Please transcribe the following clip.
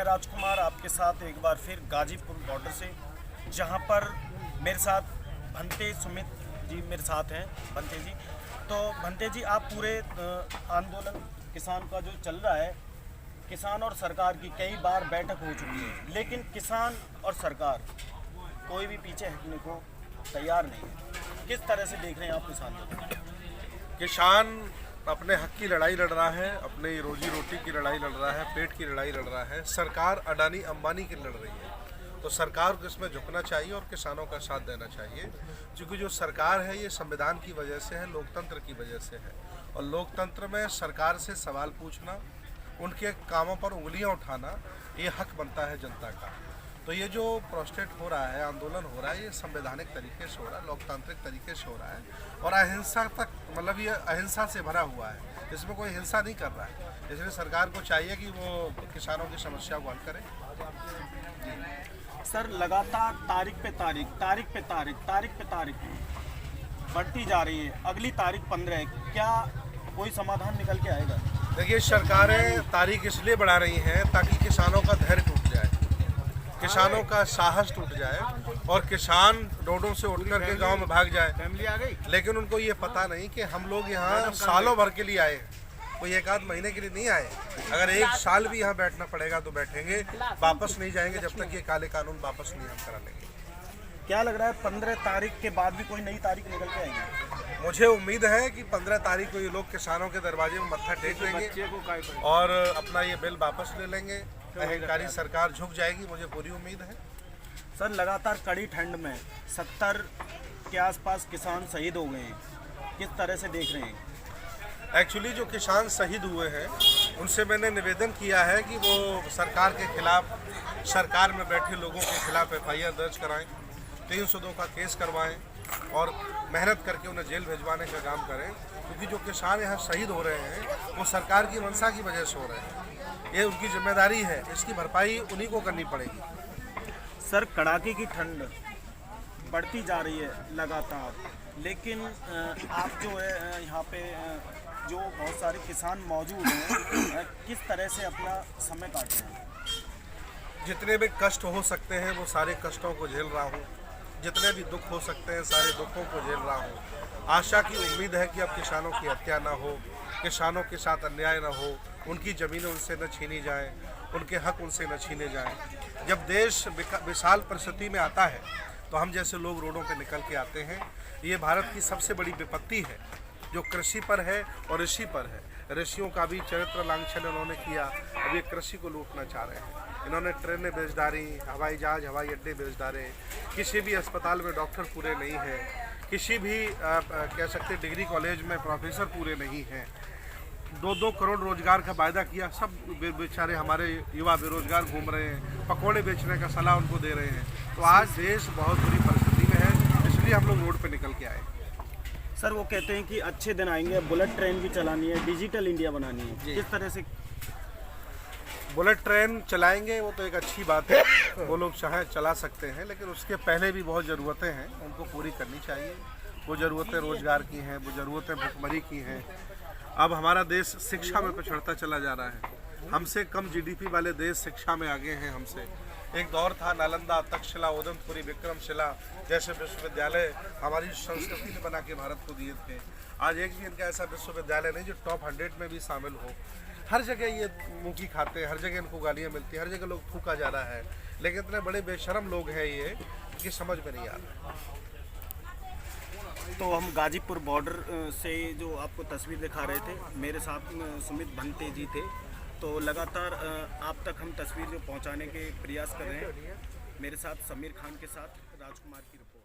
मैं राजकुमार आपके साथ एक बार फिर गाजीपुर बॉर्डर से, जहां पर मेरे साथ भंते सुमित जी मेरे साथ हैं। भंते जी, तो भंते जी, आप पूरे आंदोलन किसान का जो चल रहा है, किसान और सरकार की कई बार बैठक हो चुकी है, लेकिन किसान और सरकार कोई भी पीछे हटने को तैयार नहीं है। किस तरह से देख रहे हैं आप किसान को? किसान अपने हक की लड़ाई लड़ रहा है, अपने रोजी रोटी की लड़ाई लड़ रहा है, पेट की लड़ाई लड़ रहा है। सरकार अडानी अंबानी की लड़ रही है, तो सरकार को इसमें झुकना चाहिए और किसानों का साथ देना चाहिए। क्योंकि जो सरकार है ये संविधान की वजह से है, लोकतंत्र की वजह से है, और लोकतंत्र में सरकार से सवाल पूछना, उनके कामों पर उंगलियां उठाना, ये हक बनता है जनता का। तो ये जो प्रोटेस्ट हो रहा है, आंदोलन हो रहा है, ये संवैधानिक तरीके से हो रहा है, लोकतांत्रिक तरीके से हो रहा है, और अहिंसा तक, मतलब ये अहिंसा से भरा हुआ है, इसमें कोई हिंसा नहीं कर रहा है। इसलिए सरकार को चाहिए कि वो किसानों की समस्या को हल करे। सर, लगातार तारीख पे तारीख बढ़ती जा रही है। अगली तारीख 15 है, क्या कोई समाधान निकल के आएगा? देखिए, सरकारें तारीख इसलिए बढ़ा रही हैं ताकि किसानों का धैर्य टूट जाए, किसानों का साहस टूट जाए, और किसान रोडों से उठ करके गाँव में भाग जाए। फैमिली आ गई, लेकिन उनको ये पता नहीं कि हम लोग यहाँ सालों भर के लिए आए हैं, कोई एक आध महीने के लिए नहीं आए। अगर एक साल भी यहाँ बैठना पड़ेगा तो बैठेंगे, वापस नहीं जाएंगे जब तक ये काले कानून वापस नहीं हम करा लेंगे। क्या लग रहा है 15 तारीख के बाद भी कोई नई तारीख निकल के आएगी? मुझे उम्मीद है कि 15 तारीख को ये लोग किसानों के दरवाजे में मत्था टेक लेंगे और अपना ये बिल वापस ले लेंगे। अहंकारी सरकार झुक जाएगी, मुझे पूरी उम्मीद है। सर, लगातार कड़ी ठंड में 70 के आसपास किसान शहीद हो गए हैं, किस तरह से देख रहे हैं? एक्चुअली जो किसान शहीद हुए हैं उनसे मैंने निवेदन किया है कि वो सरकार के खिलाफ, सरकार में बैठे लोगों के खिलाफ FIR दर्ज कराएं, 302 का केस करवाएं और मेहनत करके उन्हें जेल भिजवाने का काम करें। क्योंकि जो किसान यहाँ शहीद हो रहे हैं वो सरकार की मंशा की वजह से हो रहे हैं, ये उनकी जिम्मेदारी है, इसकी भरपाई उन्हीं को करनी पड़ेगी। सर, कड़ाके की ठंड बढ़ती जा रही है लगातार, लेकिन आप जो है यहाँ पे जो बहुत सारे किसान मौजूद हैं, किस तरह से अपना समय काट रहे हैं? जितने भी कष्ट हो सकते हैं वो सारे कष्टों को झेल रहा हूँ, जितने भी दुख हो सकते हैं सारे दुखों को झेल रहा हूँ। आशा की उम्मीद है कि अब किसानों की हत्या ना हो, किसानों के साथ अन्याय ना हो, उनकी ज़मीनें उनसे न छीनी जाएं, उनके हक उनसे न छीने जाएं। जब देश विशाल परिस्थिति में आता है तो हम जैसे लोग रोडों पे निकल के आते हैं। ये भारत की सबसे बड़ी विपत्ति है जो कृषि पर है और ऋषि पर है। ऋषियों का भी चरित्र लांछन इन्होंने किया, अब ये कृषि को लूटना चाह रहे हैं। इन्होंने ट्रेनें बेच डाली, हवाई जहाज, हवाई अड्डे बेच डाले, किसी भी अस्पताल में डॉक्टर पूरे नहीं हैं, किसी भी कह सकते डिग्री कॉलेज में प्रोफेसर पूरे नहीं हैं। 2-2 करोड़ रोजगार का वायदा किया, सब बेचारे हमारे युवा बेरोजगार घूम रहे हैं, पकौड़े बेचने का सलाह उनको दे रहे हैं। तो आज देश बहुत बुरी परिस्थिति में है, इसलिए हम लोग रोड पे निकल के आए। सर, वो कहते हैं कि अच्छे दिन आएंगे, बुलेट ट्रेन भी चलानी है, डिजिटल इंडिया बनानी है, किस तरह से? बुलेट ट्रेन चलाएंगे वो तो एक अच्छी बात है, वो लोग चाहे चला सकते हैं, लेकिन उसके पहले भी बहुत ज़रूरतें हैं, उनको पूरी करनी चाहिए। वो ज़रूरतें रोज़गार की हैं, वो ज़रूरतें भुखमरी की हैं। अब हमारा देश शिक्षा में पिछड़ता चला जा रहा है, हमसे कम GDP वाले देश शिक्षा में आगे हैं हमसे। एक दौर था नालंदा, तक्षशिला, उदंतपुरी, विक्रमशिला जैसे विश्वविद्यालय हमारी संस्कृति ने बना के भारत को दिए थे। आज एक भी इनका ऐसा विश्वविद्यालय नहीं जो टॉप 100 में भी शामिल हो। हर जगह ये मुँह की खाते हैं, हर जगह इनको गालियाँ मिलती हैं, हर जगह लोग थूका जा रहा है, लेकिन इतने बड़े बेशरम लोग हैं ये कि समझ में नहीं आ रहा। तो हम गाजीपुर बॉर्डर से जो आपको तस्वीर दिखा रहे थे, मेरे साथ सुमित भंते जी थे। तो लगातार आप तक हम तस्वीर जो पहुंचाने के प्रयास कर रहे हैं। मेरे साथ समीर खान के साथ राजकुमार की रिपोर्ट।